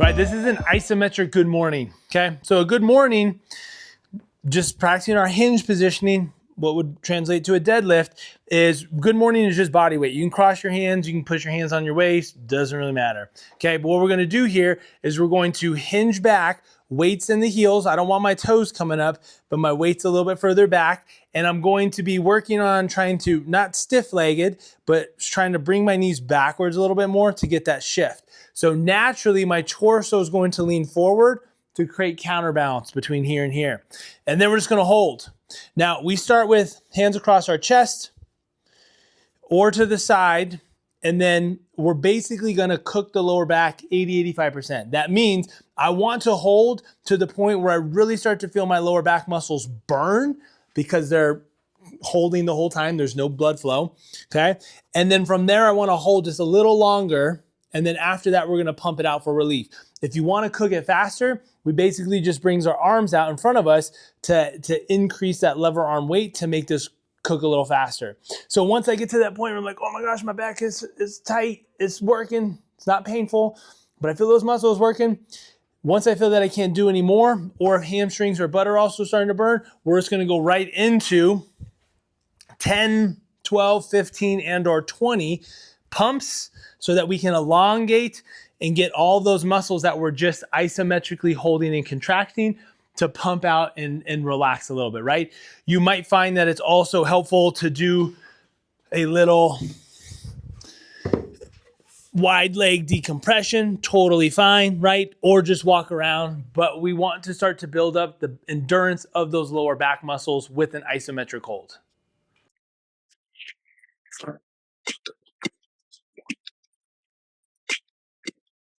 right? This is an isometric good morning, okay? So a good morning, just practicing our hinge positioning, what would translate to a deadlift is good morning is just body weight. You can cross your hands, you can put your hands on your waist, doesn't really matter, okay? But what we're gonna do here is we're going to hinge back, weights in the heels. I don't want my toes coming up, but my weight's a little bit further back. And I'm going to be working on trying to, not stiff-legged, but trying to bring my knees backwards a little bit more to get that shift. So naturally, my torso is going to lean forward to create counterbalance between here and here. And then we're just gonna hold. Now, we start with hands across our chest or to the side, and then we're basically gonna cook the lower back 80, 85%. That means I want to hold to the point where I really start to feel my lower back muscles burn because they're holding the whole time, there's no blood flow, okay? And then from there, I wanna hold just a little longer, and then after that, we're gonna pump it out for relief. If you wanna cook it faster, we basically just brings our arms out in front of us to increase that lever arm weight to make this cook a little faster. So once I get to that point where I'm like, oh my gosh, my back is tight, it's working, it's not painful, but I feel those muscles working. Once I feel that I can't do any more, or if hamstrings or butt are also starting to burn, we're just gonna go right into 10, 12, 15, and or 20 pumps so that we can elongate and get all those muscles that we're just isometrically holding and contracting to pump out and relax a little bit, right? You might find that it's also helpful to do a little wide leg decompression, totally fine, right? Or just walk around, but we want to start to build up the endurance of those lower back muscles with an isometric hold.